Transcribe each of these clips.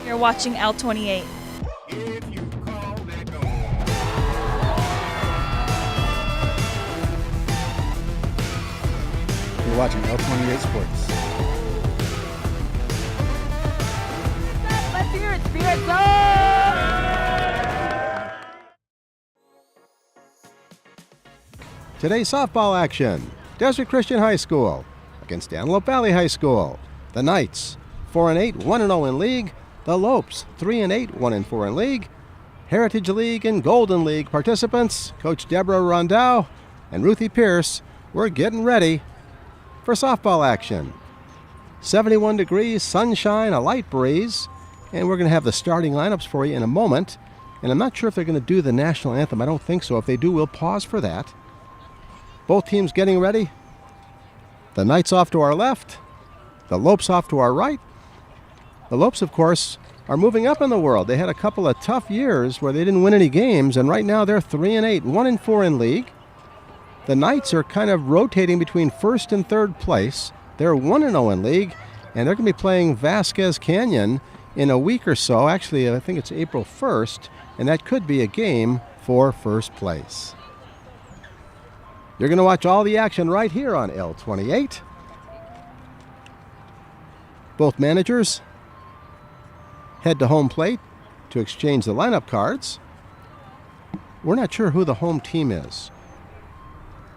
You're watching L28. You're watching L28 Sports. Let's hear it, Spirit Zone! Today's softball action. Desert Christian High School against Antelope Valley High School. The Knights, 4-8, 1-0 in league. The Lopes, 3-8, 1-4 in league. Heritage League and Golden League participants, Coach Deborah Rondow and Ruthie Pierce, we're getting ready for softball action. 71 degrees, sunshine, a light breeze, and we're going to have the starting lineups for you in a moment. And I'm not sure if they're going to do the national anthem. I don't think so. If they do, we'll pause for that. Both teams getting ready. The Knights off to our left, the Lopes off to our right. The Lopes, of course, are moving up in the world. They had a couple of tough years where they didn't win any games, and right now they're 3-8, 1-4 in league. The Knights are kind of rotating between first and third place. They're 1-0 in league, and they're going to be playing Vasquez Canyon in a week or so. Actually, I think it's April 1st, and that could be a game for first place. You're going to watch all the action right here on L28. Both managers head to home plate to exchange the lineup cards. We're not sure who the home team is.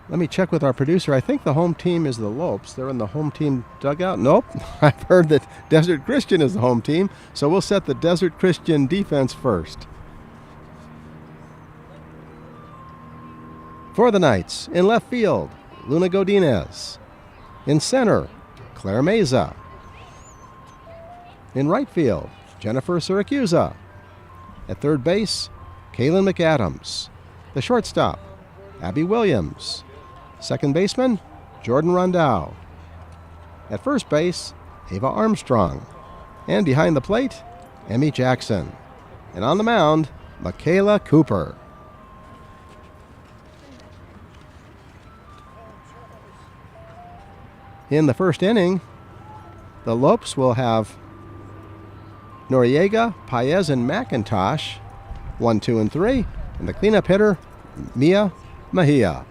Let me check with our producer. I think the home team is the Lopes. They're in the home team dugout. Nope. I've heard that Desert Christian is the home team, so we'll set the Desert Christian defense first. For the Knights, in left field, Luna Godinez. In center, Claire Meza. In right field, Jennifer Siracusa. At third base, Kaylin McAdams. The shortstop, Abby Williams. Second baseman, Jordan Rondow. At first base, Ava Armstrong. And behind the plate, Emmy Jackson. And on the mound, Michaela Cooper. In the first inning, the Lopes will have Noriega, Paez, and McIntosh, 1, 2, and 3, and the cleanup hitter, Mia Mejia.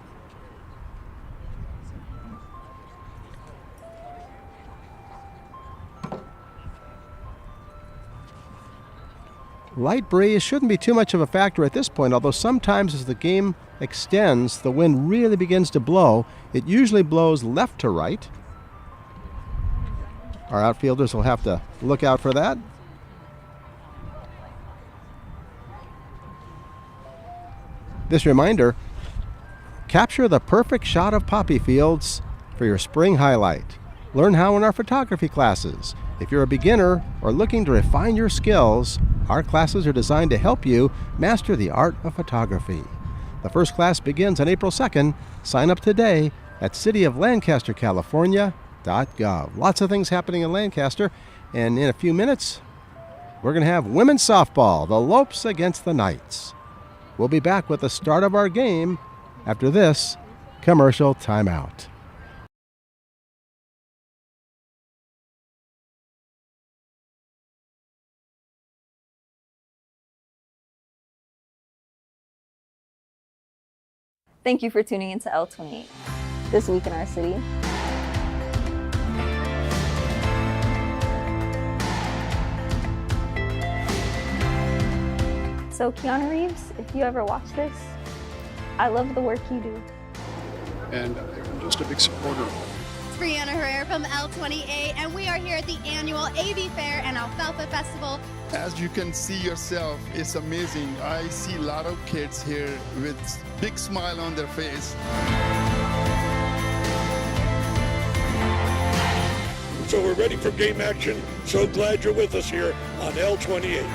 Light breeze shouldn't be too much of a factor at this point, although sometimes as the game extends, the wind really begins to blow. It usually blows left to right. Our outfielders will have to look out for that. This reminder, capture the perfect shot of poppy fields for your spring highlight. Learn how in our photography classes. If you're a beginner or looking to refine your skills, our classes are designed to help you master the art of photography. The first class begins on April 2nd. Sign up today at cityoflancastercalifornia.gov. Lots of things happening in Lancaster, and in a few minutes, we're going to have women's softball, the Lopes against the Knights. We'll be back with the start of our game after this commercial timeout. Thank you for tuning into L28. This week in our city. So Keanu Reeves, if you ever watch this, I love the work you do. And I'm just a big supporter of it. It's Brianna Herrera from L28, and we are here at the annual AV Fair and Alfalfa Festival. As you can see yourself, it's amazing. I see a lot of kids here with big smile on their face. So we're ready for game action. So glad you're with us here on L28.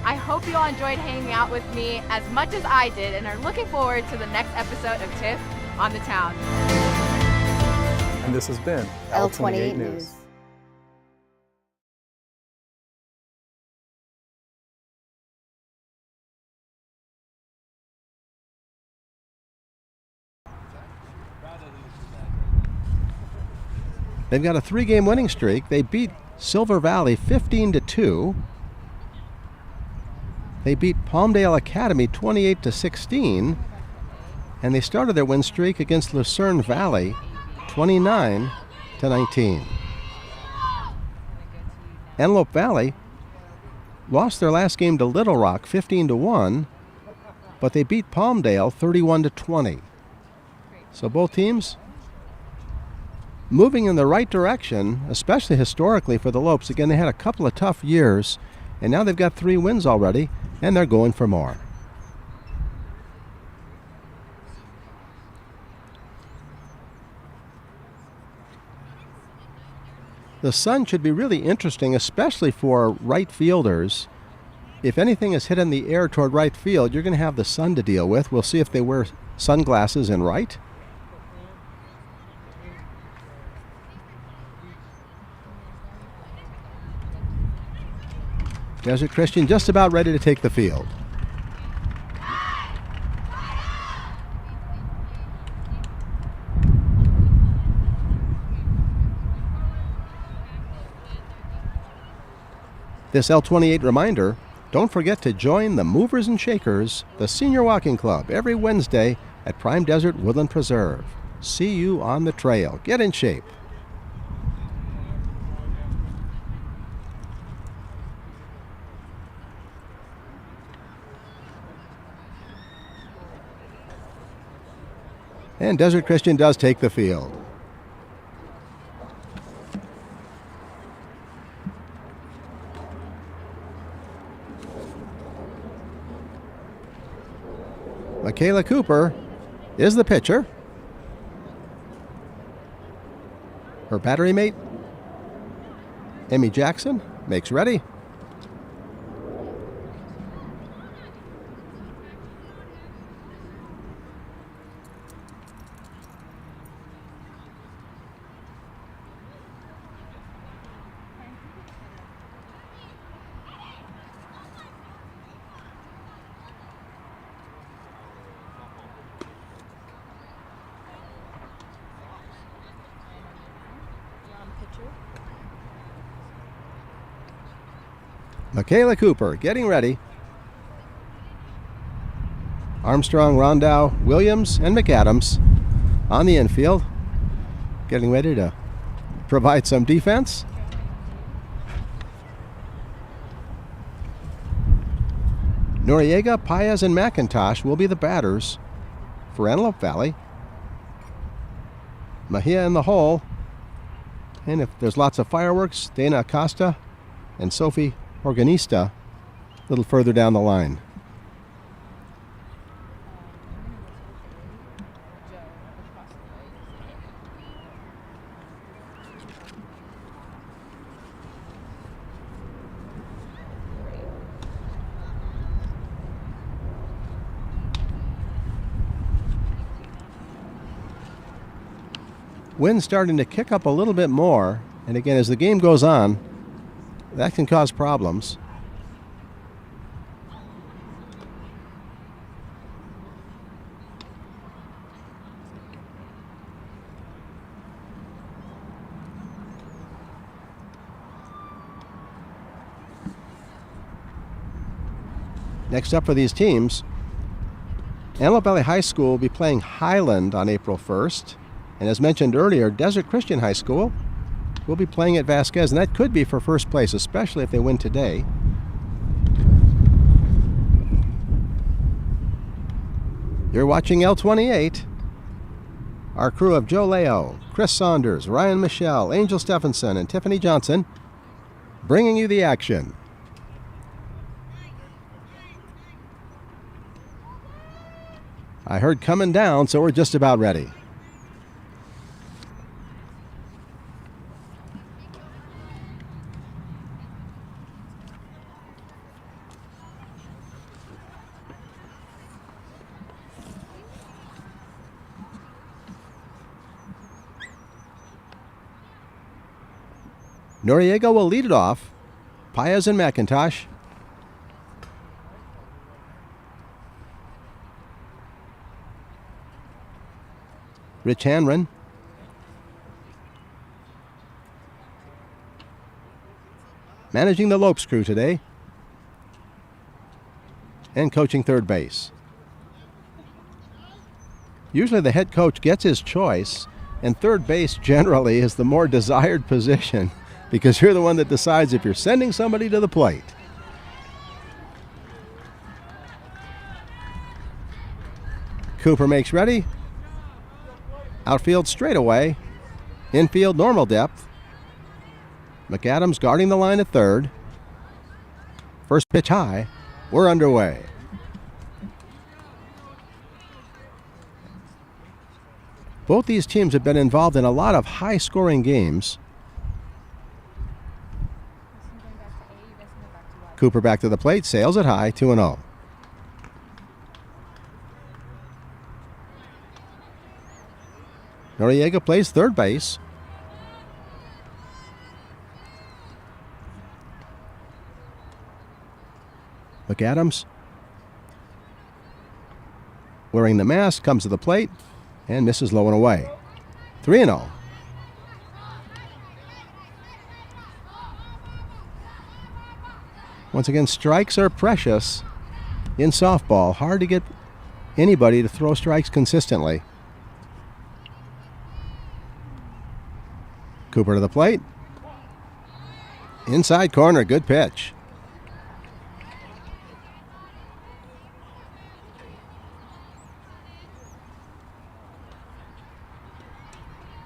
I hope you all enjoyed hanging out with me as much as I did and are looking forward to the next episode of Tiff on the Town. And this has been L28 News. They've got a 3-game winning streak. They beat Silver Valley 15-2. They beat Palmdale Academy 28-16. And they started their win streak against Lucerne Valley 29-19. Antelope Valley lost their last game to Little Rock 15-1, but they beat Palmdale 31-20. So both teams moving in the right direction, especially historically for the Lopes. Again, they had a couple of tough years, and now they've got 3 wins already, and they're going for more. The sun should be really interesting, especially for right fielders. If anything is hit in the air toward right field, you're going to have the sun to deal with. We'll see if they wear sunglasses in right. Desert Christian just about ready to take the field. This L28 reminder, don't forget to join the Movers and Shakers, the Senior Walking Club, every Wednesday at Prime Desert Woodland Preserve. See you on the trail. Get in shape. And Desert Christian does take the field. Michaela Cooper is the pitcher. Her battery mate, Emmy Jackson, makes ready. Michaela Cooper getting ready. Armstrong, Rondow, Williams, and McAdams on the infield, getting ready to provide some defense. Noriega, Paez, and McIntosh will be the batters for Antelope Valley. Mejia in the hole. And if there's lots of fireworks, Dana Acosta and Sophie Organista a little further down the line. Wind's starting to kick up a little bit more, and again, as the game goes on, that can cause problems. Next up for these teams, Antelope Valley High School will be playing Highland on April 1st. And as mentioned earlier, Desert Christian High School will be playing at Vasquez, and that could be for first place, especially if they win today. You're watching L28. Our crew of Joe Leo, Chris Saunders, Ryan Michelle, Angel Stephenson, and Tiffany Johnson bringing you the action. I heard coming down, so we're just about ready. Noriega will lead it off. Paez and McIntosh. Rich Hanron. managing the Lopes crew today and coaching third base. Usually the head coach gets his choice, and third base generally is the more desired position because you're the one that decides if you're sending somebody to the plate. Cooper makes ready. Outfield straightaway. Infield normal depth. McAdams guarding the line at third. First pitch high. We're underway. Both these teams have been involved in a lot of high-scoring games. Cooper back to the plate, sails it high, 2-0. Noriega plays third base. McAdams, wearing the mask, comes to the plate and misses low and away. 3-0. Once again, strikes are precious in softball. Hard to get anybody to throw strikes consistently. Cooper to the plate. Inside corner, good pitch.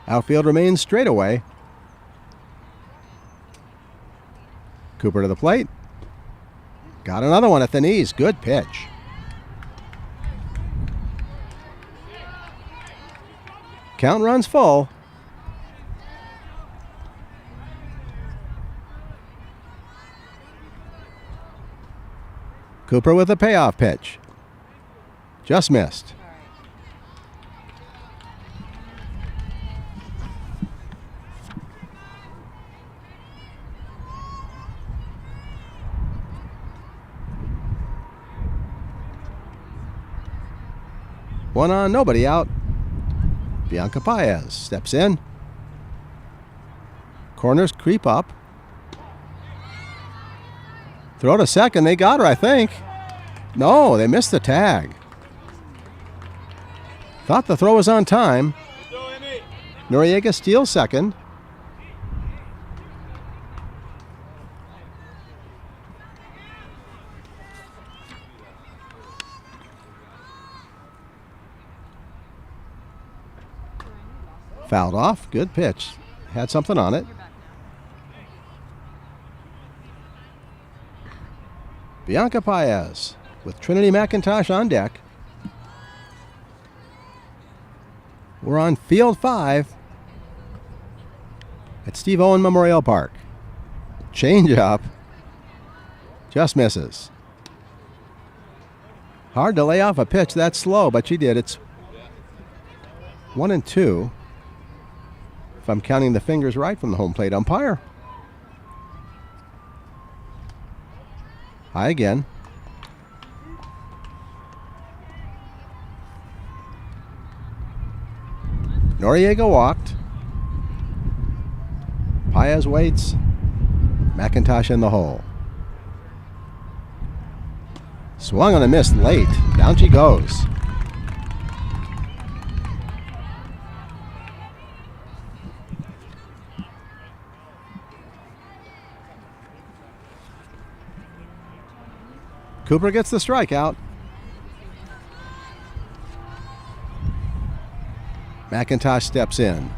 Outfield remains straightaway. Cooper to the plate. Got another one at the knees. Good pitch. Count runs full. Cooper with a payoff pitch. Just missed. One on, nobody out. Bianca Paez steps in. Corners creep up. Throw to second. They got her, I think. No, they missed the tag. Thought the throw was on time. Noriega steals second. Fouled off. Good pitch. Had something on it. Bianca Paez with Trinity McIntosh on deck. We're on field 5 at Steve Owen Memorial Park. Change up. Just misses. Hard to lay off a pitch that slow, but she did. It's 1-2. If I'm counting the fingers right from the home plate umpire. High again. Noriega walked. Paez waits. McIntosh in the hole. Swung on a miss late. Down she goes. Cooper gets the strikeout. McIntosh steps in.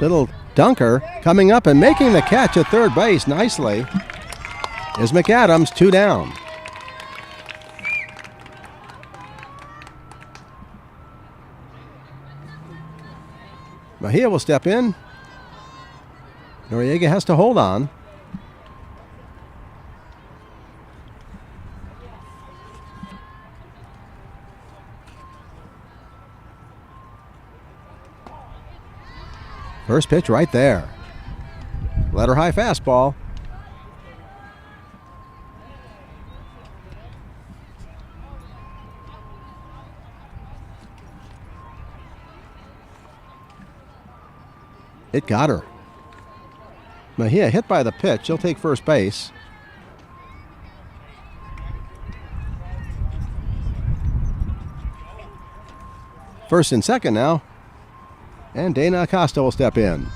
Little dunker coming up and making the catch at third base nicely is McAdams, 2 down. Mejia will step in. Noriega has to hold on. First pitch right there. Letter high fastball. It got her. Mejia hit by the pitch. She'll take first base. First and second now. And Dana Acosta will step in.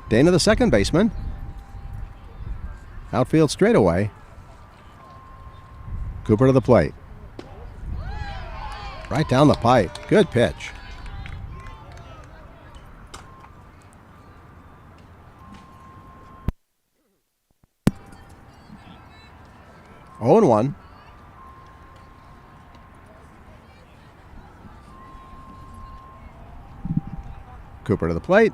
Dana, the second baseman. Outfield straightaway. Cooper to the plate. Right down the pipe. Good pitch. Oh and 1. Cooper to the plate.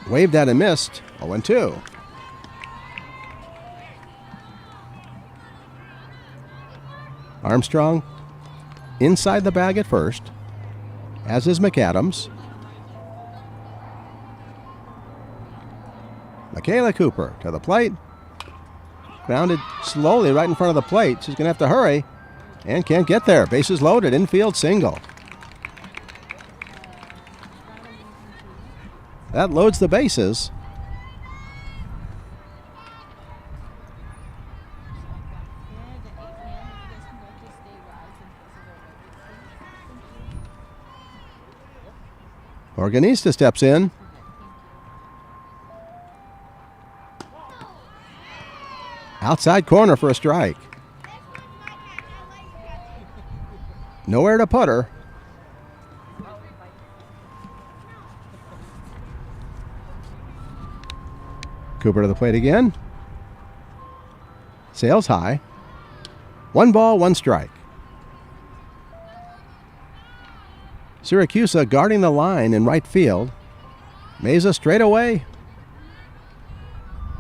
Waved at and missed. 0 and 2. Armstrong inside the bag at first, as is McAdams. Michaela Cooper to the plate. Grounded slowly right in front of the plate. She's going to have to hurry and can't get there. Bases loaded, infield single. That loads the bases. Organista steps in. Outside corner for a strike. Nowhere to put her. Cooper to the plate again. Sails high. 1 ball, 1 strike. Syracuse guarding the line in right field. Meza straight away,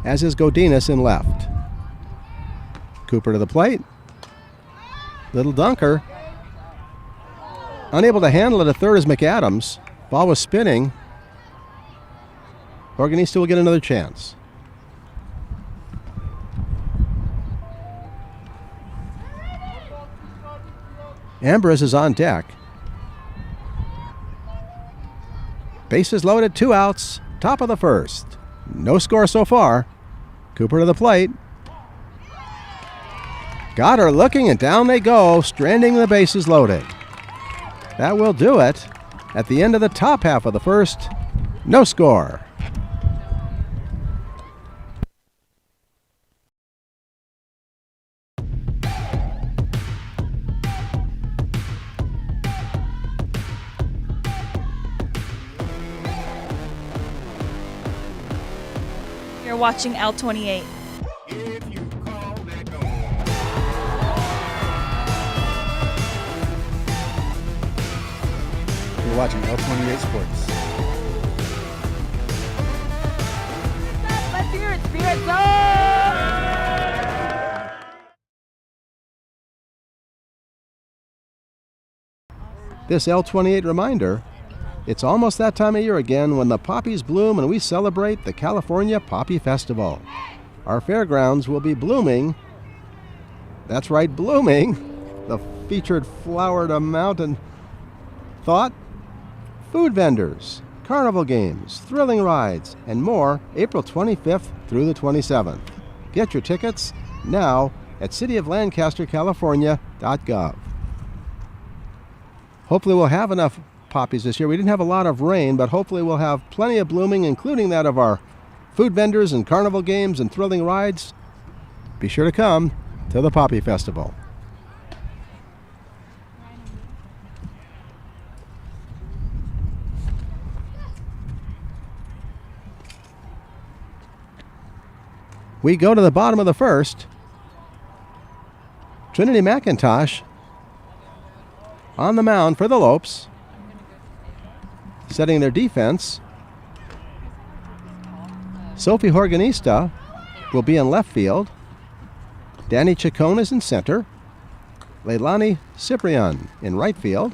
as is Godinez in left. Cooper to the plate. Little dunker. Unable to handle it at third is McAdams. Ball was spinning. Organista will get another chance. Ambrose is on deck. Bases loaded, 2 outs, top of the first. No score so far. Cooper to the plate. Got her looking, and down they go, stranding the bases loaded. That will do it. At the end of the top half of the first, no score. You're watching L28. You're watching L28 Sports. Let's hear it, Spirit Zone! This L28 reminder, it's almost that time of year again when the poppies bloom and we celebrate the California Poppy Festival. Our fairgrounds will be blooming. That's right, blooming. The featured flower to mountain thought. Food vendors, carnival games, thrilling rides, and more April 25th through the 27th. Get your tickets now at cityoflancastercalifornia.gov. Hopefully we'll have enough poppies this year. We didn't have a lot of rain, but hopefully we'll have plenty of blooming, including that of our food vendors and carnival games and thrilling rides. Be sure to come to the Poppy Festival. We go to the bottom of the first. Trinity McIntosh on the mound for the Lopes, setting their defense. Sophie Organista will be in left field. Danny Chacon is in center. Leilani Ciprian in right field.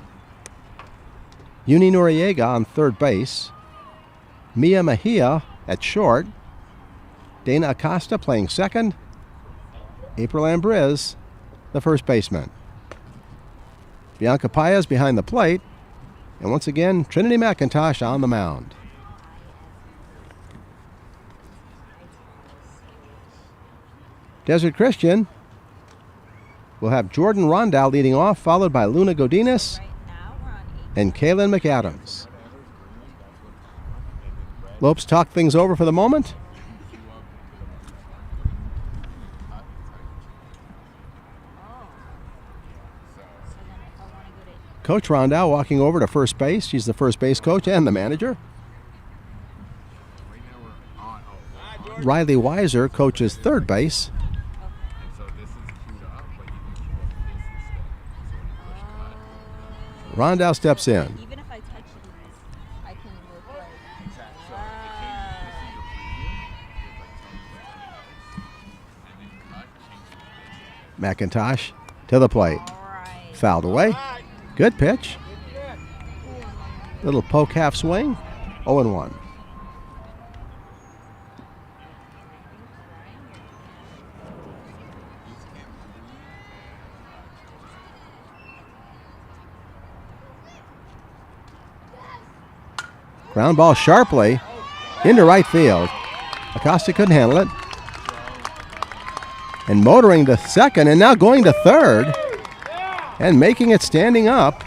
Uni Noriega on third base. Mia Mejia at short. Dana Acosta playing second. April Ambriz, the first baseman. Bianca Paez behind the plate. And once again, Trinity McIntosh on the mound. Desert Christian will have Jordan Rondow leading off, followed by Luna Godinez and Kaylin McAdams. Lopes talk things over for the moment. Coach Rondow walking over to first base. She's the first base coach and the manager. Riley Weiser coaches third base. Rondow steps in. Even if I touch it, I can look like. McIntosh to the plate. Fouled away. Good pitch. Little poke half swing. 0-1. Ground ball sharply into right field. Acosta couldn't handle it. And motoring to second and now going to third. And making it standing up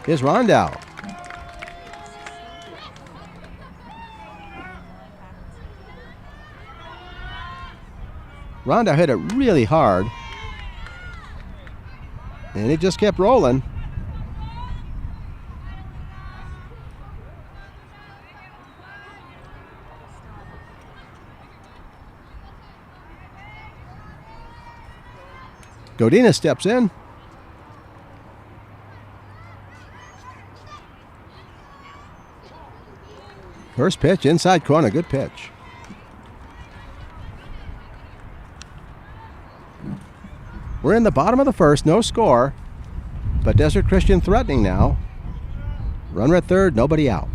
is Rondow. Rondow hit it really hard. And it just kept rolling. Godinez steps in. First pitch, inside corner, good pitch. We're in the bottom of the first, no score, but Desert Christian threatening now. Runner at third, nobody out.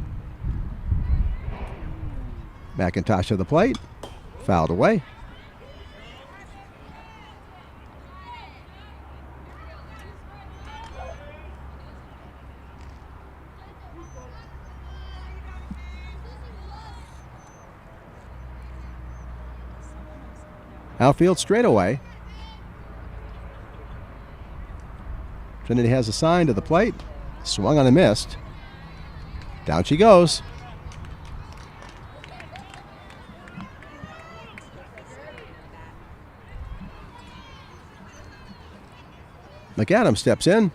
McIntosh to the plate, fouled away. Outfield straightaway. Trinity has a sign to the plate. Swung on and missed. Down she goes. McAdams steps in.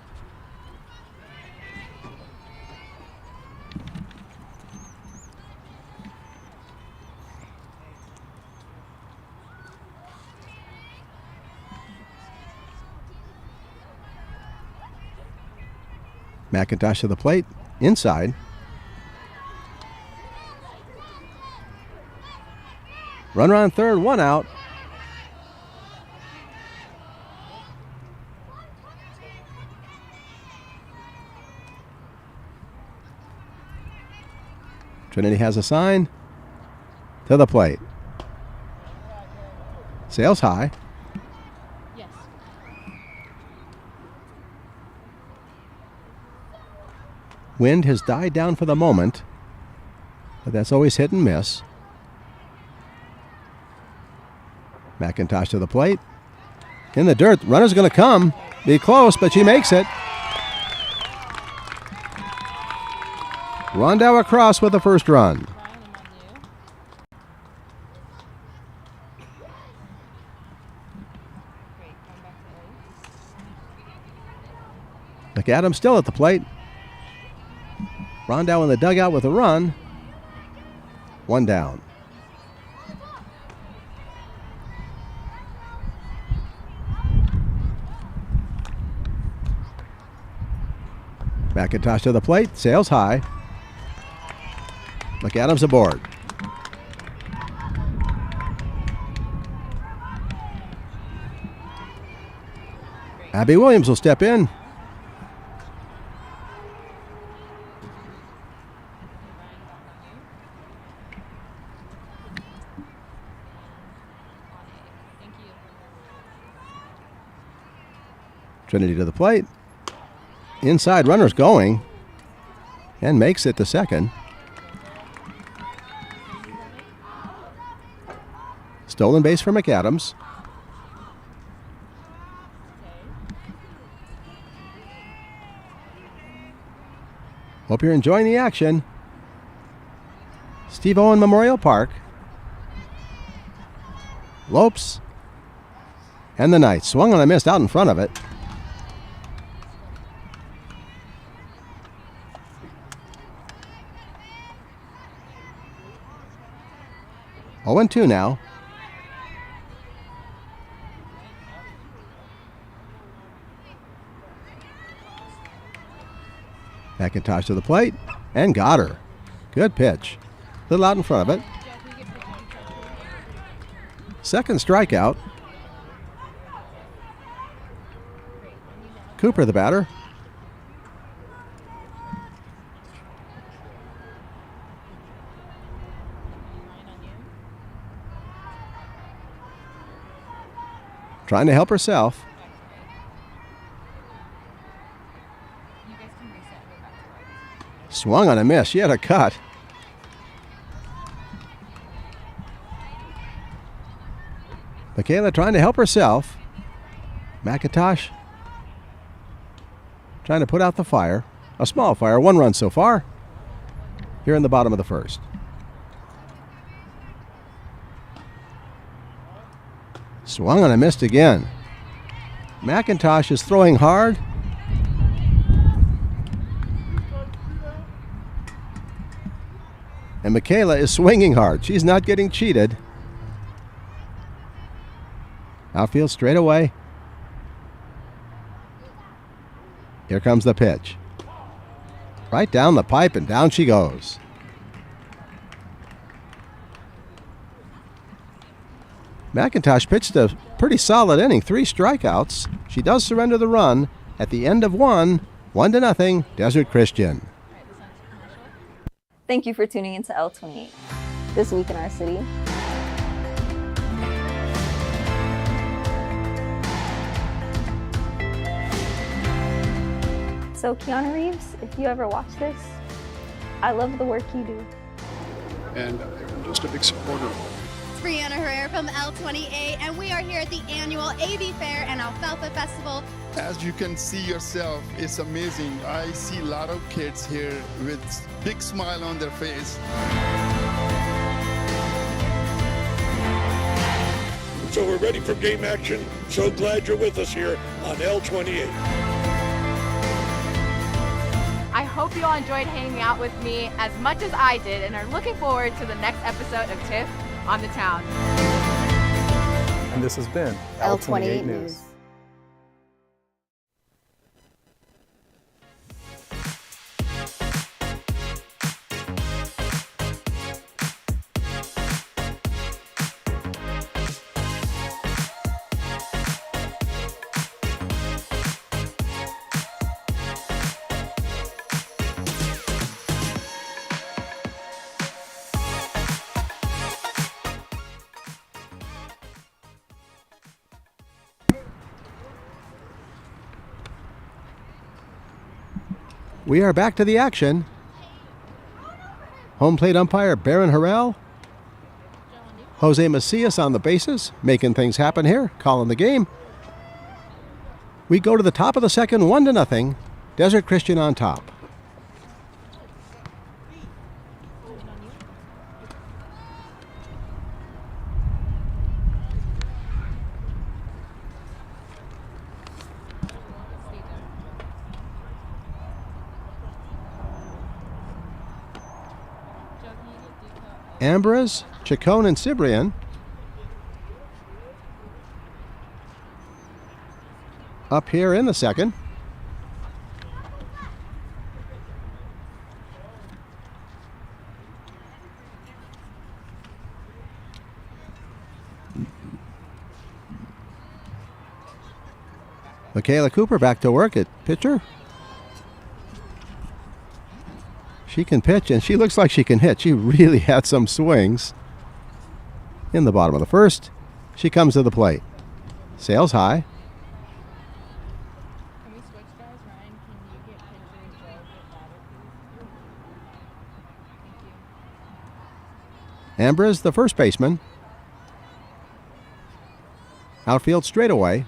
McIntosh to the plate, inside. Runner on third, one out. Trinity has a sign to the plate. Sails high. Wind has died down for the moment, but that's always hit and miss. McIntosh to the plate. In the dirt, runner's going to come. Be close, but she makes it. Rondow across with the first run. McAdams still at the plate. Rondow in the dugout with a run. One down. McIntosh to the plate, sails high. McAdams aboard. Abby Williams will step in. Trinity to the plate. Inside runner's going and makes it to second. Stolen base for McAdams. Hope you're enjoying the action. Steve Owen Memorial Park. Lopes. And the Knights. Swung on a miss out in front of it. Oh and 2 now. McIntosh to the plate and got her. Good pitch. Little out in front of it. Second strikeout. Cooper the batter. Trying to help herself. Swung on a miss. She had a cut. Michaela trying to help herself. McIntosh trying to put out the fire. A small fire. 1 run so far. Here in the bottom of the first. Swung on and missed again. McIntosh is throwing hard. And Michaela is swinging hard. She's not getting cheated. Outfield straight away. Here comes the pitch. Right down the pipe and down she goes. McIntosh pitched a pretty solid inning. 3 strikeouts. She does surrender the run at the end of 1. 1-0, Desert Christian. Thank you for tuning into L28. This week in our city. So Keanu Reeves, if you ever watch this, I love the work you do. And I'm just a big supporter of it. It's Brianna Herrera from L28, and we are here at the annual AV Fair and Alfalfa Festival. As you can see yourself, it's amazing. I see a lot of kids here with big smile on their face. So we're ready for game action. So glad you're with us here on L28. I hope you all enjoyed hanging out with me as much as I did and are looking forward to the next episode of TIFF on the Town. And this has been L28 News. We are back to the action. Home plate umpire Baron Harrell. Jose Macias on the bases, making things happen here, calling the game. We go to the top of the second, 1-0. Desert Christian on top. Ambrose, Chacon, and Cibrian. Up here in the second. Michaela Cooper back to work at pitcher. She can pitch, and she looks like she can hit. She really had some swings. In the bottom of the first, she comes to the plate. Sails high. Can we switch guys? Ryan, can you get Ambrose, the first baseman. Outfield straightaway.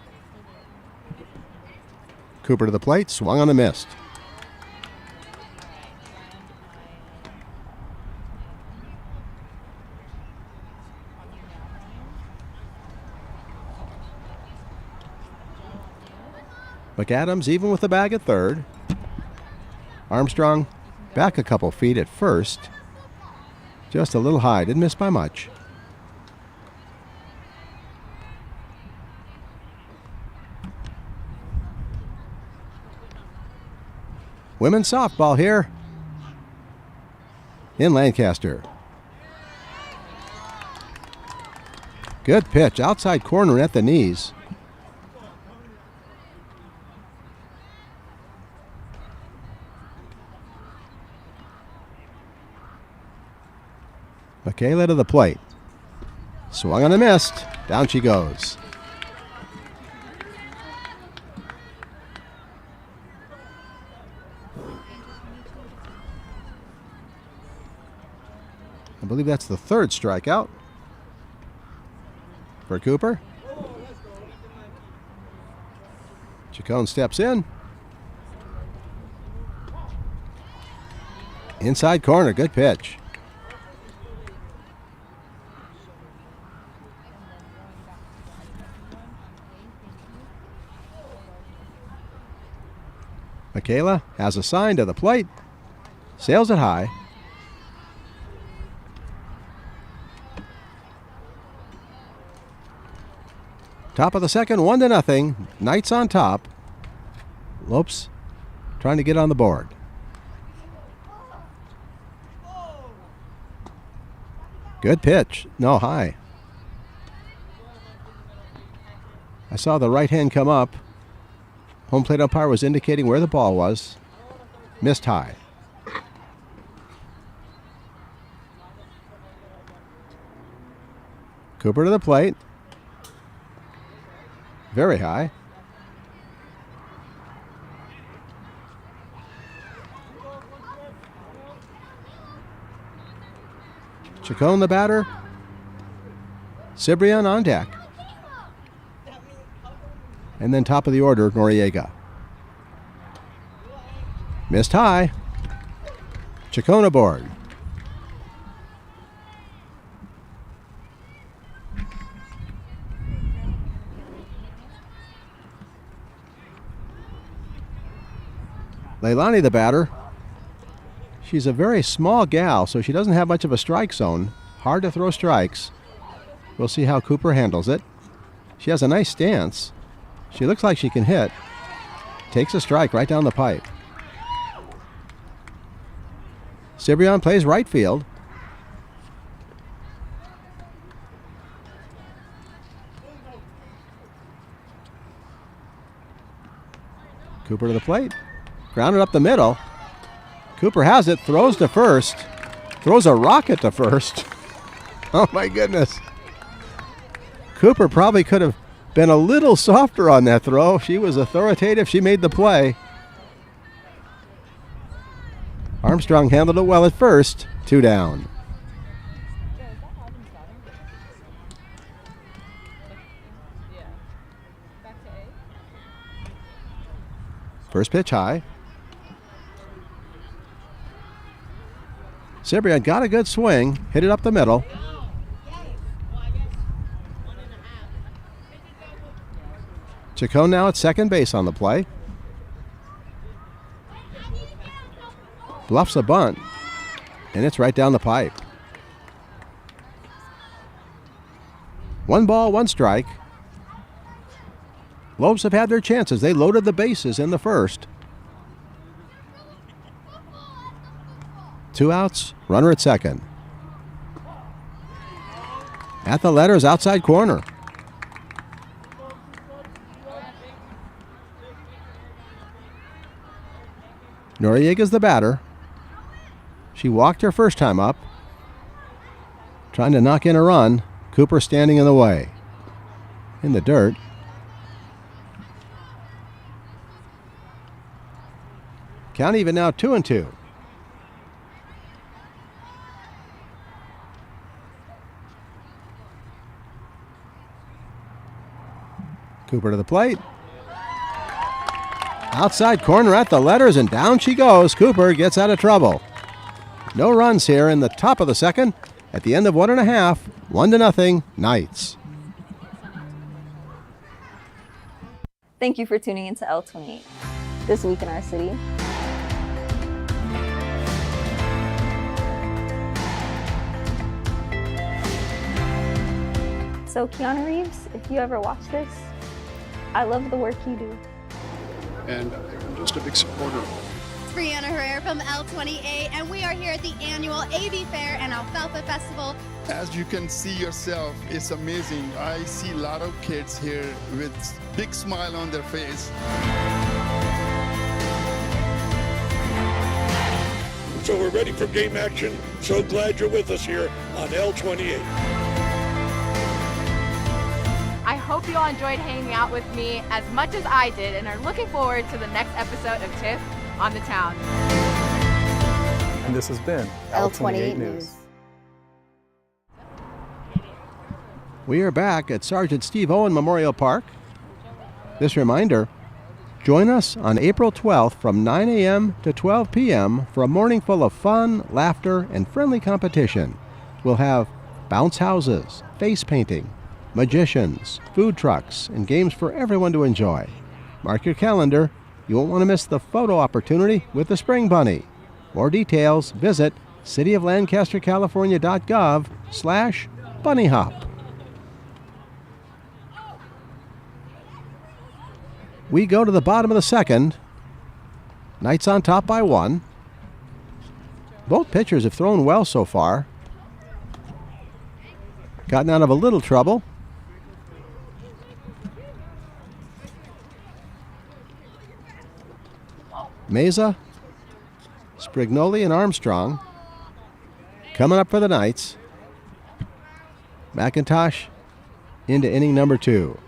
Cooper to the plate, swung on and missed. McAdams even with the bag at third. Armstrong back a couple feet at first. Just a little high, didn't miss by much. Women's softball here in Lancaster. Good pitch, outside corner at the knees. Michaela to the plate. Swung on and missed. Down she goes. I believe that's the third strikeout for Cooper. Chacon steps in. Inside corner, good pitch. Michaela has a sign to the plate. Sails it high. Top of the second, 1-0. Knights on top. Lopes trying to get on the board. Good pitch. No, high. I saw the right hand come up. Home plate umpire was indicating where the ball was. Missed high. Cooper to the plate. Very high. Chacon the batter. Cibrian on deck. And then top of the order, Noriega. Missed high. Chacon aboard. Leilani the batter. She's a very small gal, so she doesn't have much of a strike zone. Hard to throw strikes. We'll see how Cooper handles it. She has a nice stance. She looks like she can hit. Takes a strike right down the pipe. Cibrian plays right field. Cooper to the plate. Grounded up the middle. Cooper has it, throws to first. Throws a rocket to first. Oh my goodness. Cooper probably could have been a little softer on that throw. She was authoritative. She made the play. Armstrong handled it well at first. 2 down. First pitch high. Cibrian got a good swing. Hit it up the middle. Chacon now at second base on the play. Bluffs a bunt, and it's right down the pipe. 1 ball, 1 strike. Lopes have had their chances. They loaded the bases in the first. 2 outs, runner at second. At the letters, outside corner. Noriega's the batter. She walked her first time up. Trying to knock in a run. Cooper standing in the way. In the dirt. Count even now, 2-2. Cooper to the plate. Outside corner at the letters, and down she goes. Cooper gets out of trouble. No runs here in the top of the second. At the end of 1.5, 1-0, Knights. Thank you for tuning into L28. This week in our city. So Keanu Reeves, if you ever watch this, I love the work you do. And I'm just a big supporter of it. It's Brianna Herrera from L28, and we are here at the annual AV Fair and Alfalfa Festival. As you can see yourself, it's amazing. I see a lot of kids here with big smile on their face. So we're ready for game action. So glad you're with us here on L28. I hope you all enjoyed hanging out with me as much as I did and are looking forward to the next episode of TIFF on the Town. And this has been L28 News. We are back at Sergeant Steve Owen Memorial Park. This reminder, join us on April 12th from 9 a.m. to 12 p.m. for a morning full of fun, laughter, and friendly competition. We'll have bounce houses, face painting, magicians, food trucks, and games for everyone to enjoy. Mark your calendar. You won't want to miss the photo opportunity with the Spring Bunny. More details, visit cityoflancastercalifornia.gov/bunnyhop. We go to the bottom of the second. Knights on top by 1. Both pitchers have thrown well so far. Gotten out of a little trouble. Meza, Sprignoli, and Armstrong coming up for the Knights. McIntosh into inning number 2.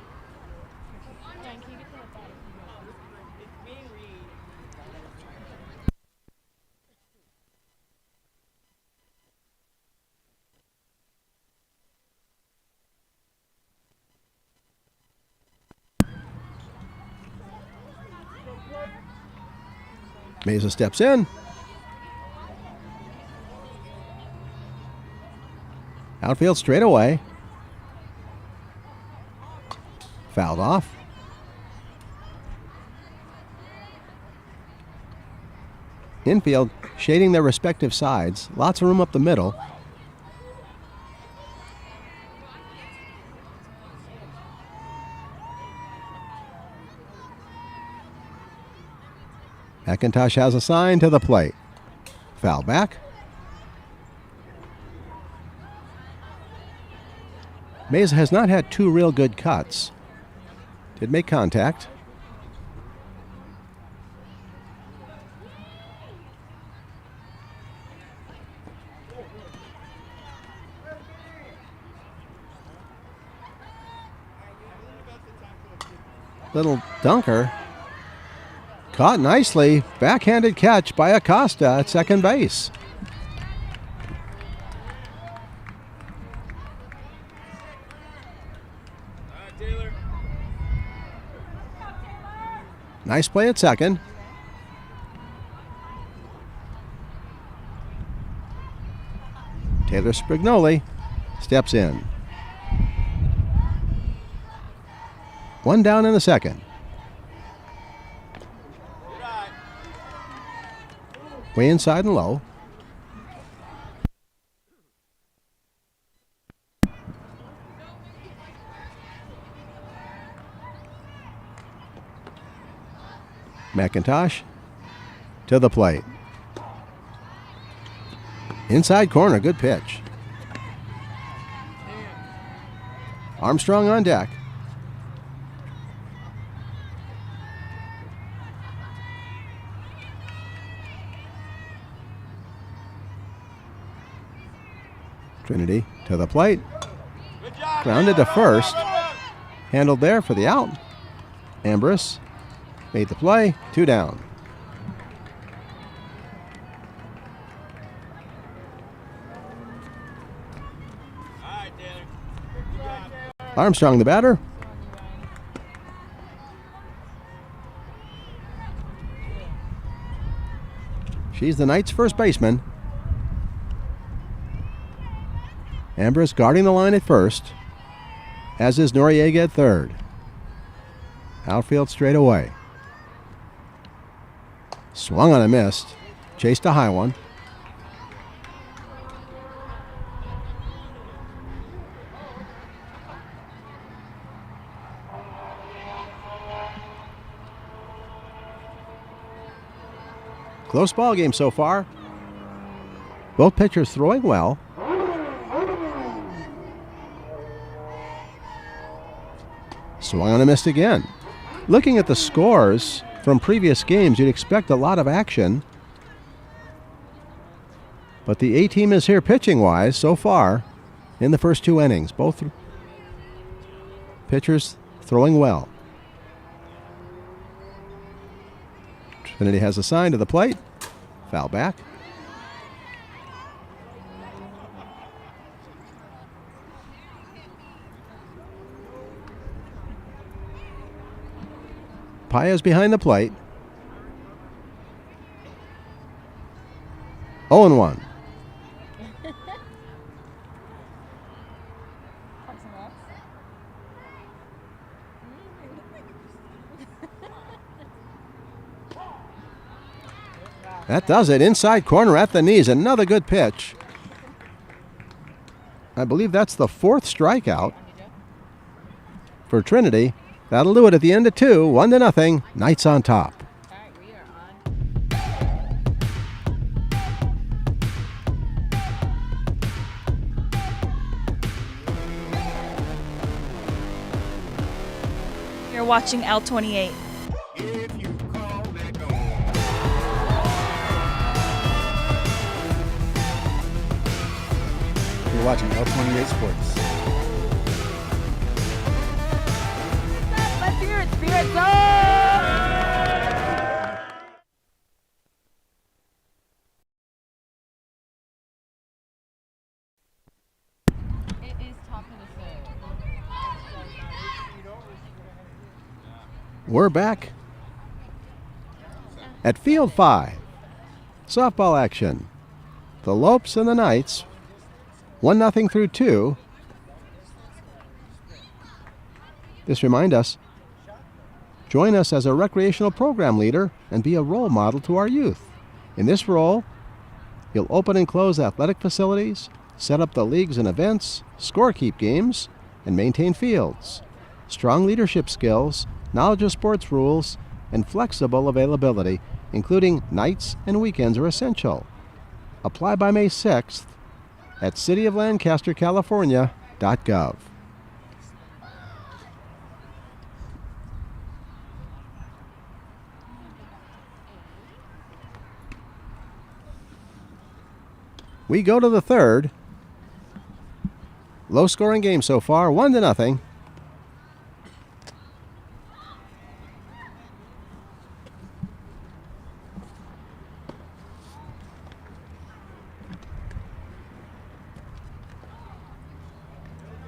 Meza steps in. Outfield straight away. Fouled off. Infield shading their respective sides. Lots of room up the middle. McIntosh has a sign to the plate. Foul back. Meza has not had 2 real good cuts. Did make contact. Little dunker. Caught nicely. Backhanded catch by Acosta at second base. Nice play at second. Taylor Sprignoli steps in. 1 down in the second. Way inside and low. McIntosh to the plate. Inside corner, good pitch. Armstrong on deck. Trinity to the plate. Grounded to first. Handled there for the out. Ambrose made the play. 2 down. Armstrong the batter. She's the Knights' first baseman. Ambrose guarding the line at first, as is Noriega at third. Outfield straight away. Swung on a missed. Chased a high one. Close ball game so far. Both pitchers throwing well. Swung on a missed again. Looking at the scores from previous games, you'd expect a lot of action. But the A team is here pitching-wise so far in the first 2 innings. Both pitchers throwing well. Trinity has a sign to the plate. Foul back. Paez behind the plate. 0-1. That does it. Inside corner at the knees. Another good pitch. I believe that's the 4th strikeout for Trinity. That'll do it at the end of 2. 1-0. Knights on top. You're watching L28. You're watching L28 Sports. Let's hear it, Spirit Zone! It is top of the We're back at Field 5. Softball action. The Lopes and the Knights. 1-0 through 2. Just remind us, join us as a recreational program leader and be a role model to our youth. In this role, you'll open and close athletic facilities, set up the leagues and events, scorekeep games, and maintain fields. Strong leadership skills, knowledge of sports rules, and flexible availability, including nights and weekends, are essential. Apply by May 6th at cityoflancastercalifornia.gov. We go to the third. Low scoring game so far, 1-0.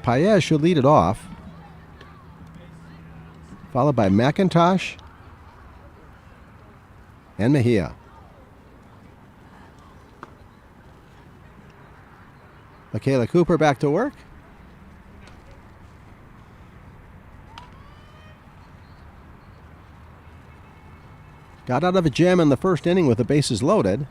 Paez should lead it off, followed by McIntosh and Mejia. Michaela Cooper back to work. Got out of a jam in the first inning with the bases loaded.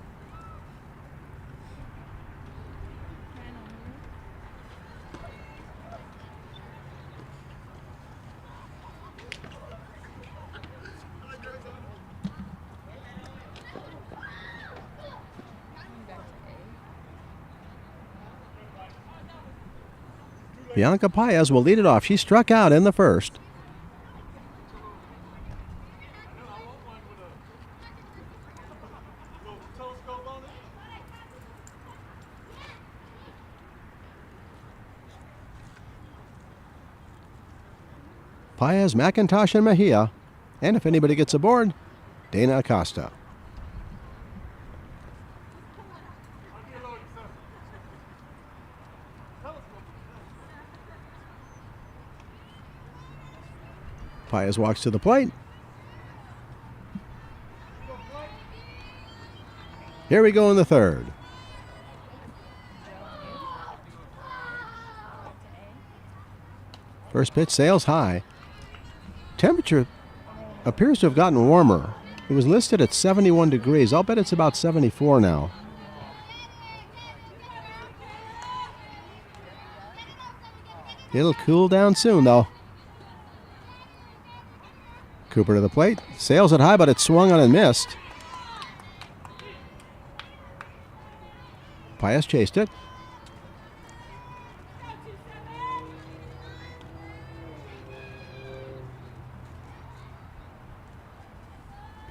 Bianca Paez will lead it off. She struck out in the first. Paez, McIntosh, and Mejia. And if anybody gets aboard, Dana Acosta. Paez walks to the plate. Here we go in the third. First pitch sails high. Temperature appears to have gotten warmer. It was listed at 71 degrees. I'll bet it's about 74 now. It'll cool down soon, though. Cooper to the plate. Sails it high, but it swung on and missed. Pius chased it.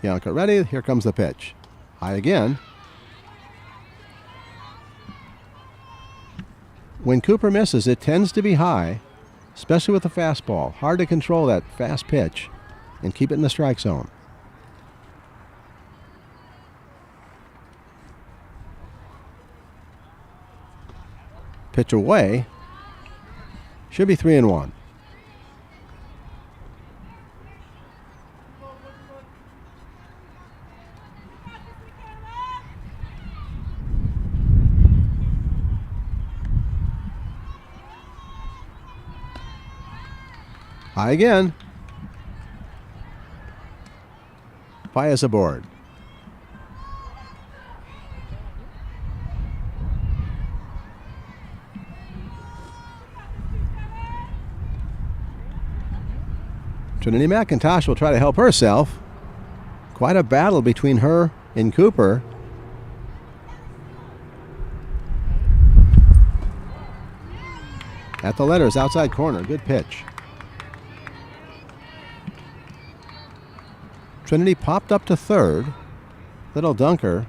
Bianca ready. Here comes the pitch. High again. When Cooper misses, it tends to be high, especially with the fastball. Hard to control that fast pitch and keep it in the strike zone. Pitch away. Should be 3-1. High again. Pius aboard. Trinity McIntosh will try to help herself. Quite a battle between her and Cooper. At the letters, outside corner. Good pitch. Trinity popped up to third. Little dunker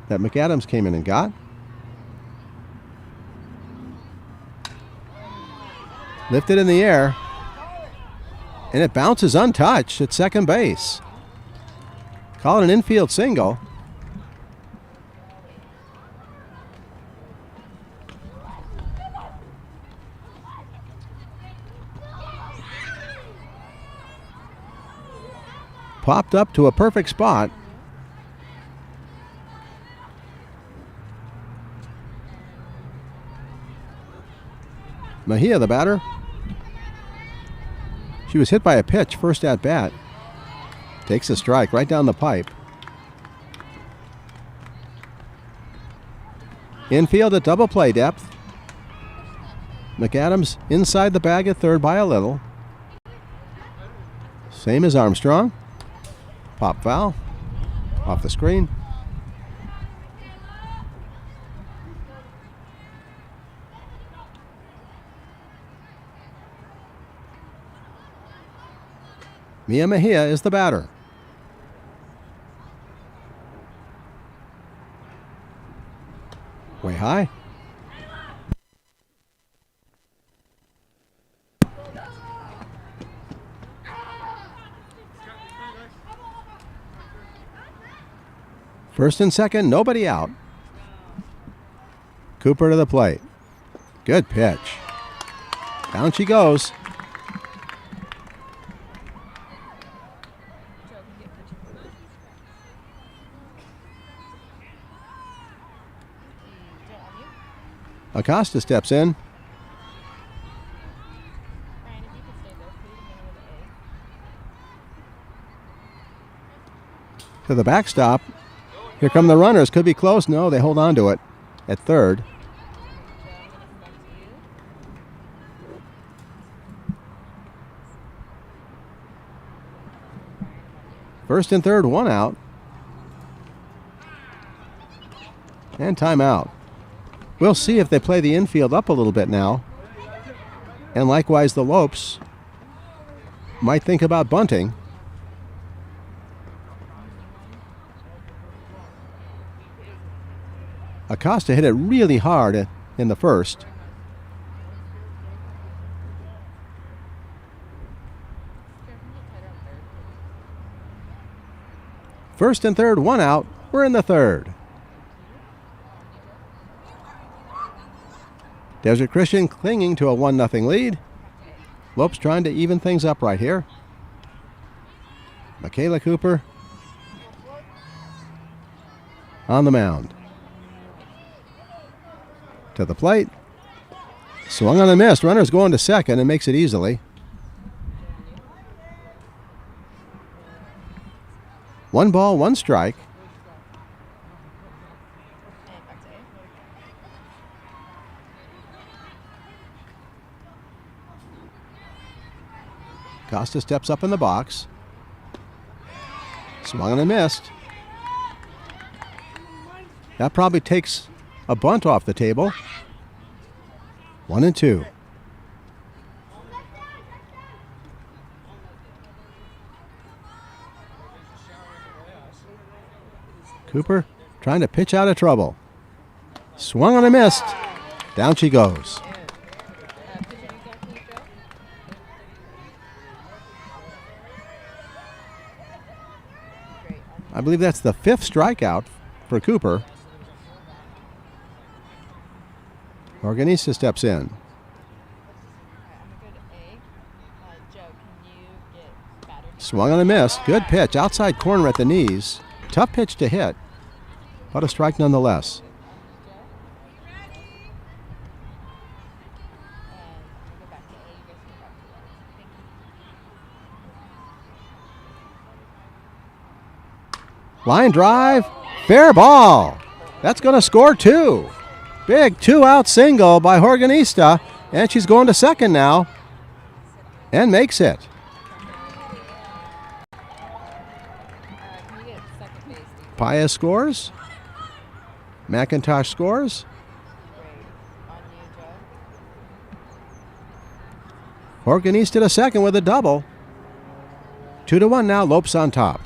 that McAdams came in and got. Lifted in the air. And it bounces untouched at second base. Call it an infield single. Popped up to a perfect spot. Mejia, the batter. She was hit by a pitch first at bat. Takes a strike right down the pipe. Infield at double play depth. McAdams inside the bag at third by a little. Same as Armstrong. Pop foul. Off the screen. Mia Mejia is the batter. Way high. First and second, nobody out. Cooper to the plate. Good pitch. Down she goes. Acosta steps in. To the backstop. Here come the runners. Could be close. No, they hold on to it at third. First and third, one out. And timeout. We'll see if they play the infield up a little bit now. And likewise, the Lopes might think about bunting. Acosta hit it really hard in the first. First and third, one out. We're in the third. Desert Christian clinging to a 1-0 lead. Lopes trying to even things up right here. Michaela Cooper on the mound. To the plate. Swung on a miss. Runner's going to second and makes it easily. 1 ball, 1 strike. Costa steps up in the box. Swung and a missed. That probably takes a bunt off the table. 1-2. Cooper trying to pitch out of trouble. Swung on a missed. Down she goes. I believe that's the 5th strikeout for Cooper. Organista steps in. Swung on a miss. Good pitch. Outside corner at the knees. Tough pitch to hit, but a strike nonetheless. Line drive. Fair ball. That's going to score 2. Big 2-out single by Organista, and she's going to second now and makes it. Paez scores. McIntosh scores. Organista to second with a double. 2-1 now. Lopes on top.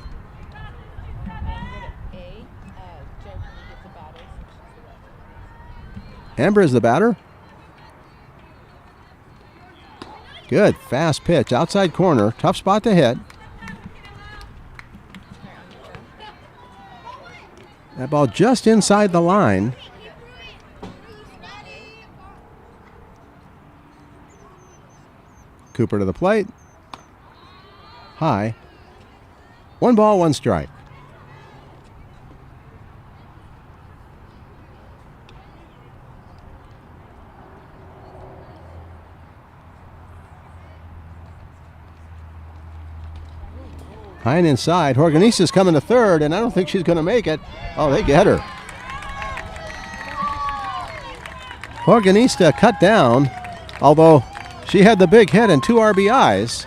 Amber is the batter. Good fast pitch. Outside corner. Tough spot to hit. That ball just inside the line. Cooper to the plate. High. 1 ball, 1 strike. High and inside. Organista's coming to third, and I don't think she's going to make it. Oh, they get her. Organista cut down, although she had the big hit and 2 RBIs.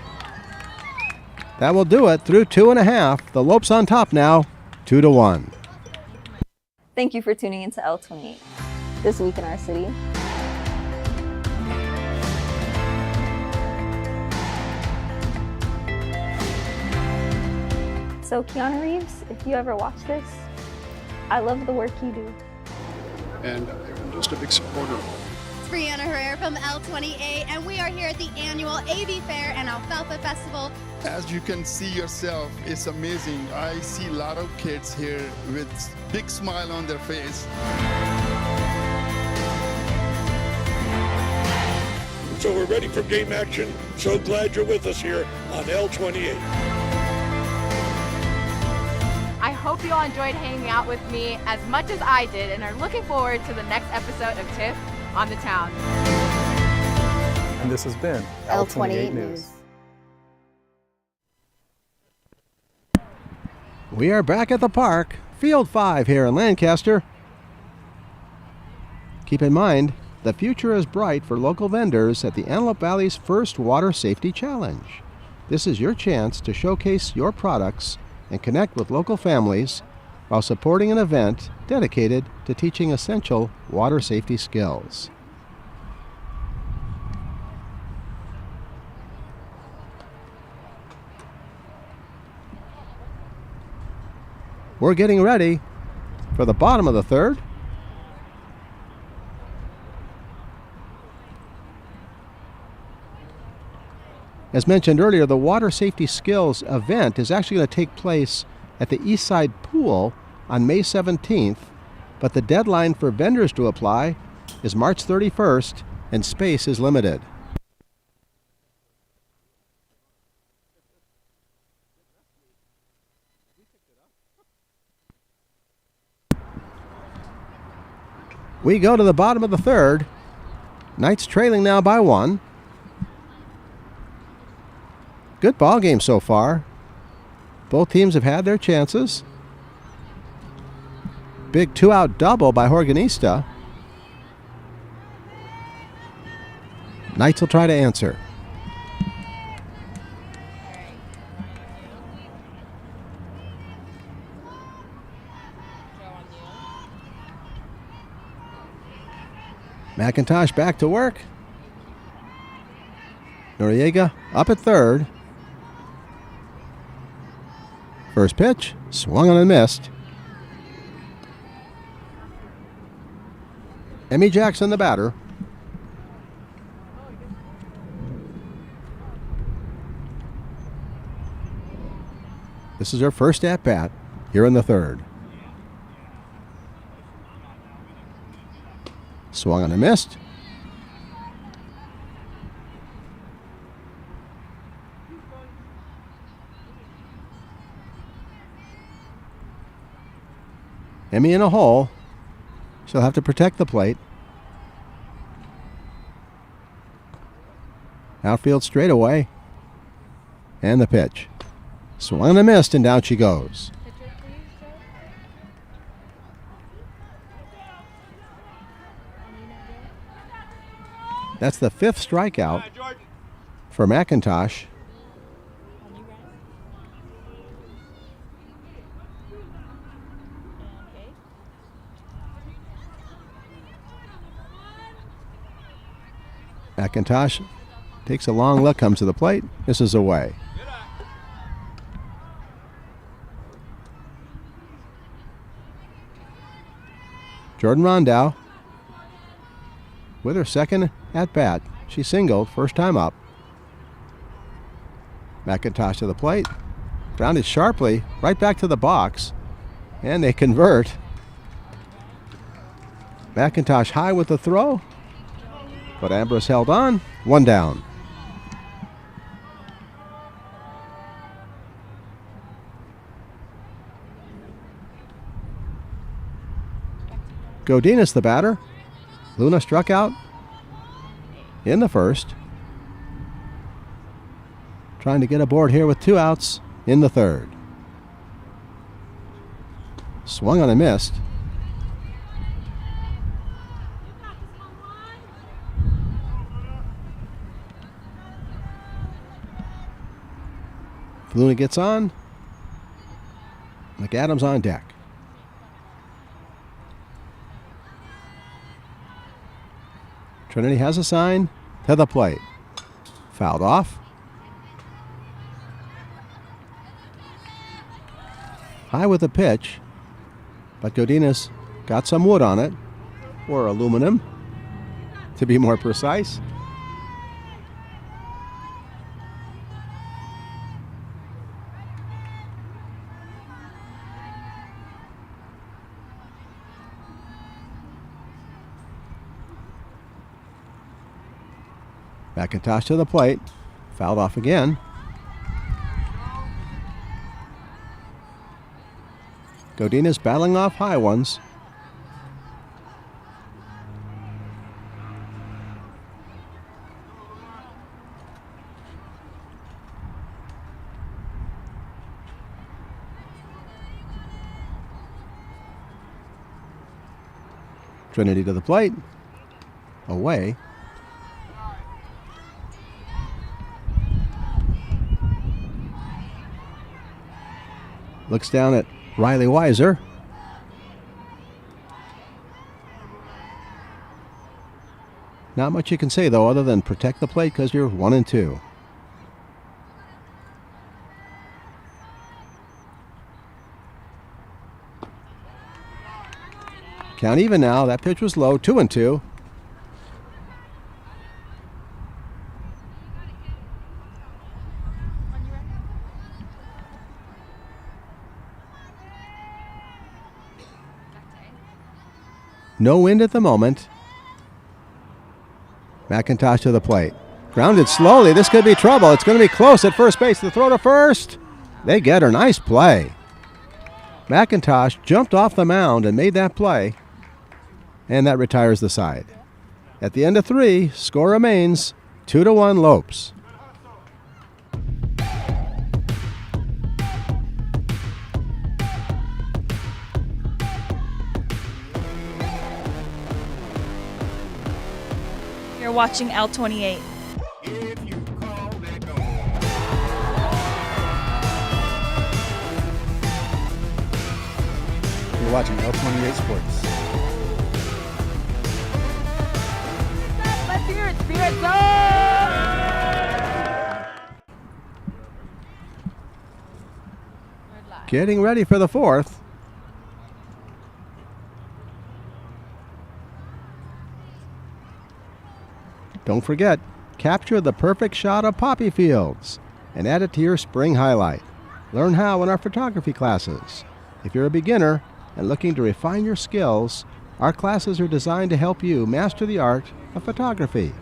That will do it through 2.5. The Lopes on top now, 2-1. Thank you for tuning into L28. This week in our city. So Keanu Reeves, if you ever watch this, I love the work you do. And I'm just a big supporter of it. It's Brianna Herrera from L28, and we are here at the annual AV Fair and Alfalfa Festival. As you can see yourself, it's amazing. I see a lot of kids here with big smile on their face. So we're ready for game action. So glad you're with us here on L28. I hope you all enjoyed hanging out with me as much as I did and are looking forward to the next episode of TIFF on the Town. And this has been L28 News. We are back at the park, Field 5 here in Lancaster. Keep in mind, the future is bright for local vendors at the Antelope Valley's first Water Safety Challenge. This is your chance to showcase your products and connect with local families while supporting an event dedicated to teaching essential water safety skills. We're getting ready for the bottom of the third. As mentioned earlier, the Water Safety Skills event is actually going to take place at the Eastside Pool on May 17th, but the deadline for vendors to apply is March 31st, and space is limited. We go to the bottom of the third. Knights trailing now by 1. Good ball game so far. Both teams have had their chances. Big 2-out double by Horganista. Knights will try to answer. McIntosh back to work. Noriega up at third. First pitch, swung on and missed. Emmy Jackson, the batter. This is her first at-bat here in the third. Swung on and missed. Emmy in a hole. She'll have to protect the plate. Outfield straightaway. And the pitch. Swung and missed, and down she goes. That's the 5th strikeout for McIntosh. McIntosh takes a long look, comes to the plate. This is away. Jordan Rondow with her second at bat. She singled, first time up. McIntosh to the plate. Grounded sharply right back to the box. And they convert. McIntosh high with the throw. But Ambrose held on. 1 down. Godinez the batter. Luna struck out in the first. Trying to get aboard here with 2 outs in the third. Swung on and missed. Luna gets on. McAdams on deck. Trinity has a sign to the plate. Fouled off. High with the pitch, but Godinez got some wood on it, or aluminum, to be more precise. McIntosh to the plate. Fouled off again. Godinez battling off high ones. Trinity to the plate. Away. Looks down at Riley Weiser. Not much you can say, though, other than protect the plate because you're 1-2. Count even now. That pitch was low. 2-2. No wind at the moment. McIntosh to the plate. Grounded slowly. This could be trouble. It's going to be close at first base. The throw to first. They get her. Nice play. McIntosh jumped off the mound and made that play. and that retires the side. At the end of 3, score remains 2-1 Lopes. You're watching L28. You're watching L28 Sports. Let's hear it, Spirit Zone! Getting ready for the 4th. Don't forget, capture the perfect shot of poppy fields and add it to your spring highlight. Learn how in our photography classes. If you're a beginner and looking to refine your skills, our classes are designed to help you master the art of photography.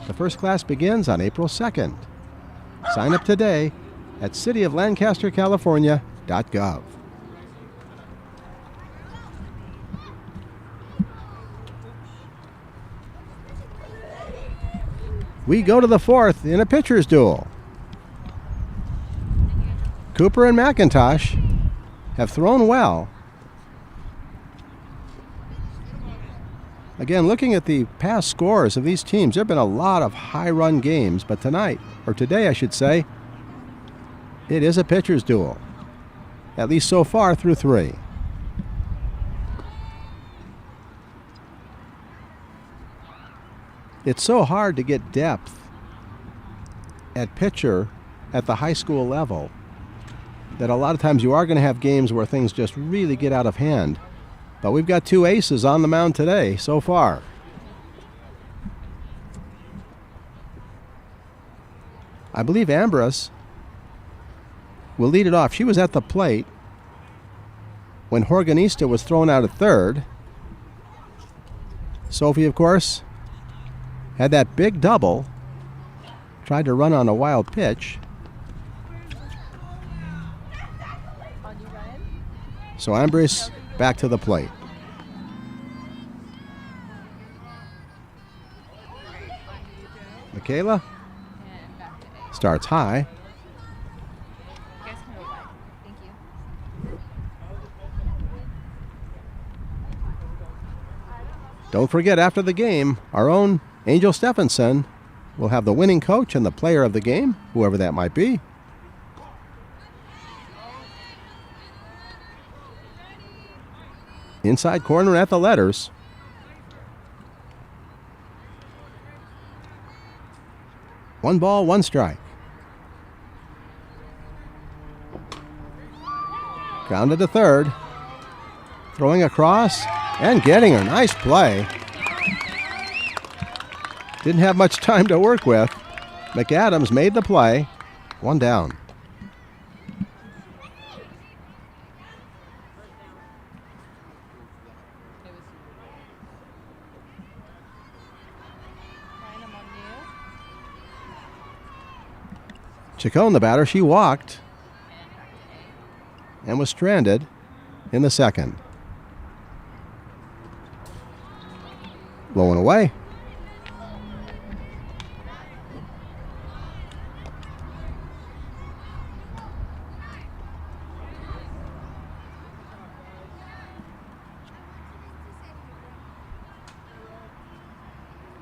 The first class begins on April 2nd. Sign up today at cityoflancastercalifornia.gov. We go to the 4th in a pitcher's duel. Cooper and McIntosh have thrown well. Again, looking at the past scores of these teams, there have been a lot of high-run games, but tonight, or today I should say, it is a pitcher's duel, at least so far through 3. It's so hard to get depth at pitcher at the high school level that a lot of times you are going to have games where things just really get out of hand. But we've got 2 aces on the mound today so far. I believe Ambrose will lead it off. She was at the plate when Horganista was thrown out at third. Sophie, of course, had that big double, tried to run on a wild pitch. So Ambrose back to the plate. Michaela starts high. Don't forget, after the game, our own Angel Stephenson will have the winning coach and the player of the game, whoever that might be. Inside corner at the letters. One ball, one strike. Grounded to third. Throwing across and getting her. Nice play. Didn't have much time to work with. McAdams made the play. 1 down. Chacon, the batter, she walked and was stranded in the second. Blowing away.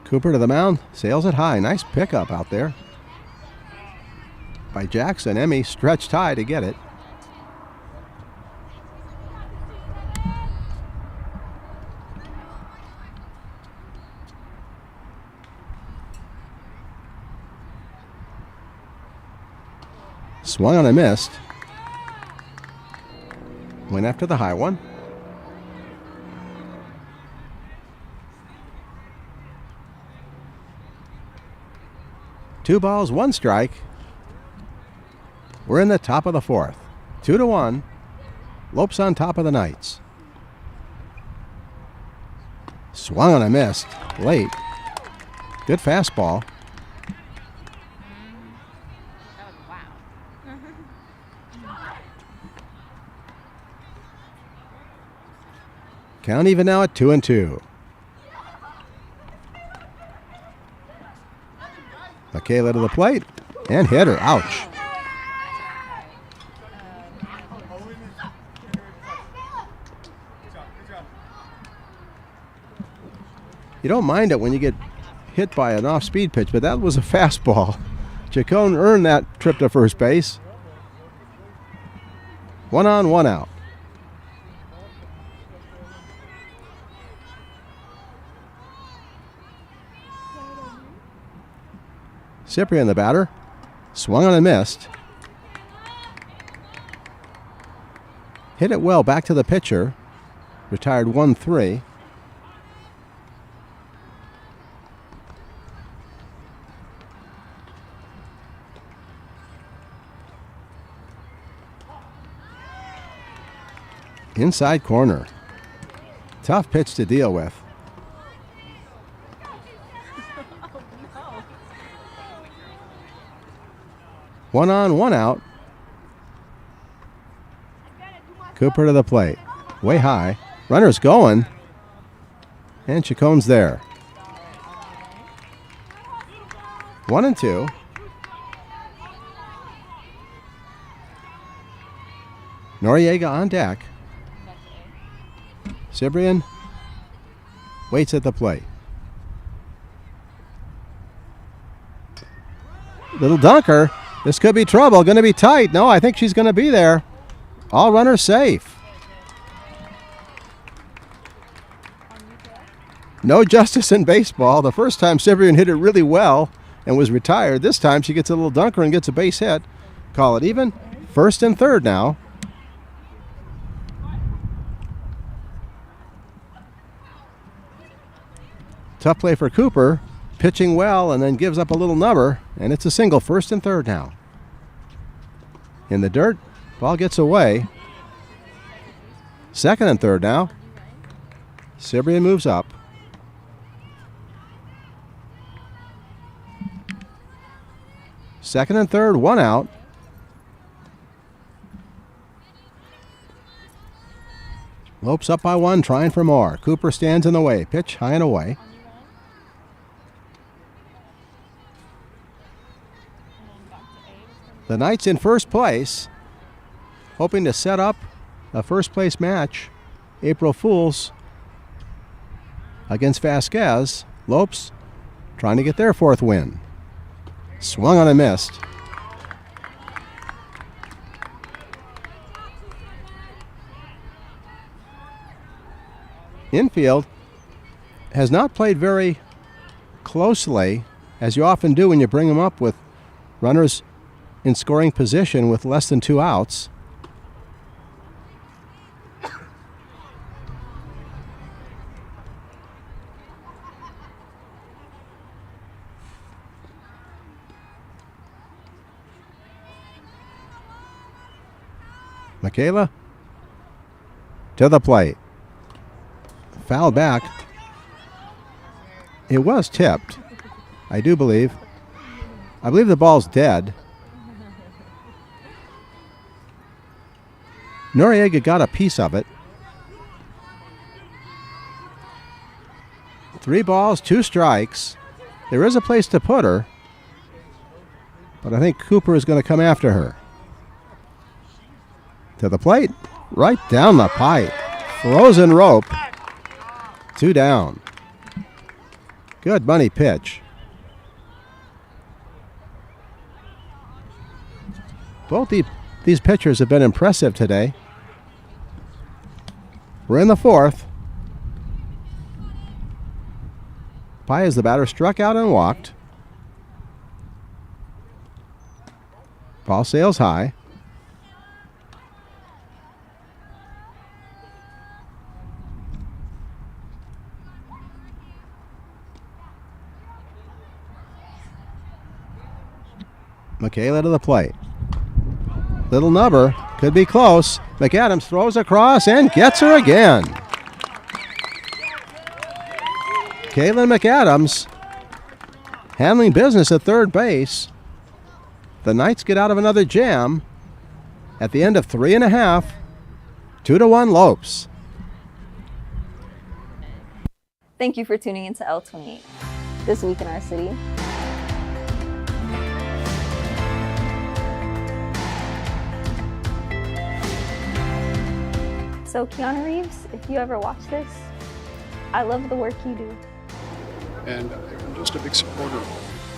Cooper to the mound, sails it high. Nice pickup out there by Jackson. Emmy stretched high to get it. Swung on and missed. Went after the high one. Two balls, one strike. We're in the top of the 4th. 2-1. Lopes on top of the Knights. Swung on and missed. Late. Good fastball. Count even now at 2-2. Michaela to the plate and hit her. Ouch. You don't mind it when you get hit by an off-speed pitch, but that was a fastball. Chacon earned that trip to first base. 1 on, 1 out. Cyprian, the batter, swung on and missed. Hit it well back to the pitcher. Retired 1-3. Inside corner. Tough pitch to deal with. One on, 1 out. Cooper to the plate. Way high. Runner's going. And Chacon's there. 1-2. Noriega on deck. Cyprian waits at the plate. Little dunker. This could be trouble. Going to be tight. No, I think she's going to be there. All runners safe. No justice in baseball. The first time Cyprian hit it really well and was retired. This time she gets a little dunker and gets a base hit. Call it even. 1st and 3rd now. Tough play for Cooper, pitching well and then gives up a little number, and it's a single. 1st and 3rd now. In the dirt, ball gets away. 2nd and 3rd now. Cyprian moves up. Second and 3rd, 1 out. Lopes up by 1, trying for more. Cooper stands in the way. Pitch high and away. The Knights in first place, hoping to set up a first place match. April Fools against Vasquez. Lopes trying to get their 4th win. Swung on and missed. Infield has not played very closely, as you often do when you bring them up with runners in scoring position with less than 2 outs. Michaela to the plate. Foul back. It was tipped, I do believe. I believe the ball's dead. Noriega got a piece of it. 3 balls, 2 strikes. There is a place to put her, but I think Cooper is going to come after her. To the plate, right down the pipe. Frozen rope. 2 down. Good money pitch. Both these pitchers have been impressive today. We're in the 4th. Paez, the batter, struck out and walked. Ball sails high. Michaela to the plate. Little nubber, could be close. McAdams throws across and gets her again. Caitlin McAdams handling business at third base. The Knights get out of another jam at the end of 3.5. 2-1 Lopes. Thank you for tuning into L28. This week in our city. So Keanu Reeves, if you ever watch this, I love the work you do. And I'm just a big supporter of it.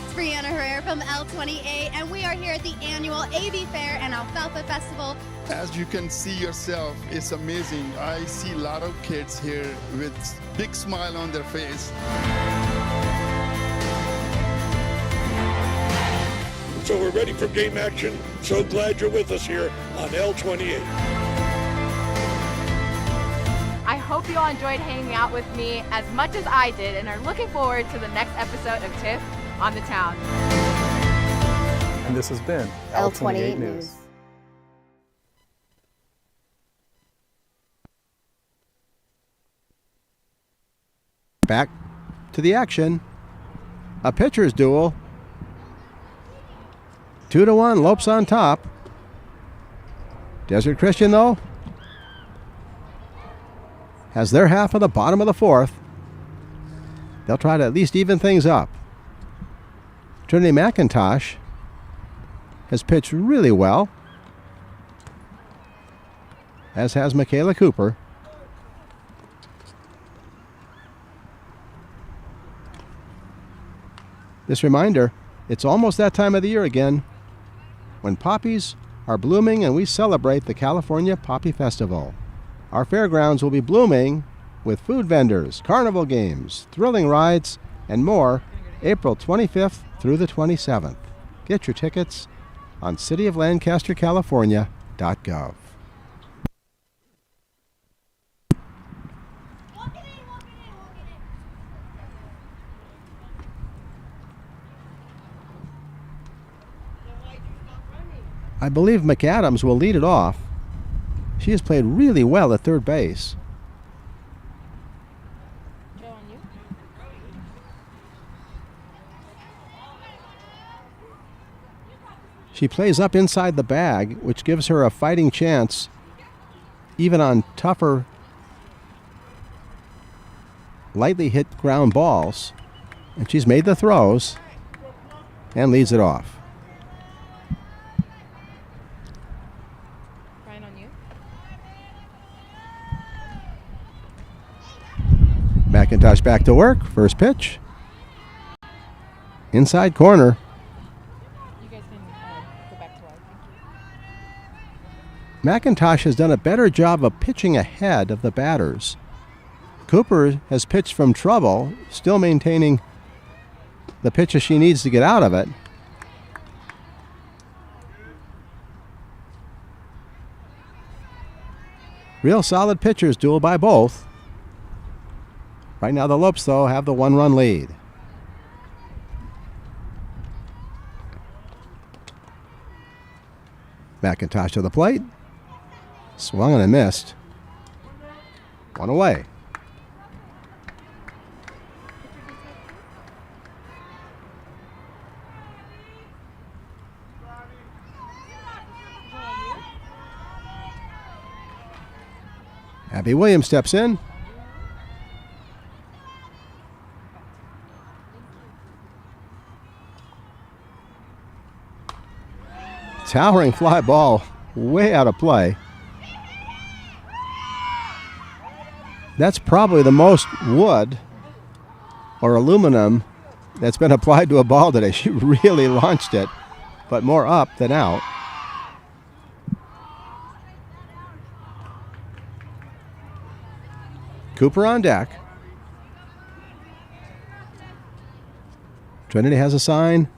It's Brianna Herrera from L28, and we are here at the annual AV Fair and Alfalfa Festival. As you can see yourself, it's amazing. I see a lot of kids here with big smile on their face. So we're ready for game action. So glad you're with us here on L28. I hope you all enjoyed hanging out with me as much as I did and are looking forward to the next episode of TIFF on the Town. And this has been L28 News. Back to the action. A pitcher's duel. 2-1, Lopes on top. Desert Christian, though, has their half of the bottom of the fourth. They'll try to at least even things up. Trinity McIntosh has pitched really well, as has Michaela Cooper. This reminder, it's almost that time of the year again when poppies are blooming and we celebrate the California Poppy Festival. Our fairgrounds will be blooming with food vendors, carnival games, thrilling rides, and more April 25th through the 27th. Get your tickets on cityoflancastercalifornia.gov. I believe McAdams will lead it off. She has played really well at third base. She plays up inside the bag, which gives her a fighting chance even on tougher, lightly hit ground balls. And she's made the throws and leads it off. McIntosh back to work. First pitch. Inside corner. You guys can go back to work. McIntosh has done a better job of pitching ahead of the batters. Cooper has pitched from trouble, still maintaining the pitches she needs to get out of it. Real solid pitchers duel by both. Right now the Lopes, though, have the one-run lead. McIntosh to the plate. Swung and a missed. One away. Abby Williams steps in. Towering fly ball, way out of play. That's probably the most wood or aluminum that's been applied to a ball today. She really launched it, but more up than out. Cooper on deck. Trinity has a sign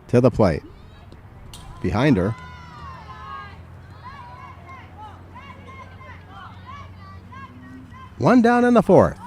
to the plate. Behind her. One down in the fourth.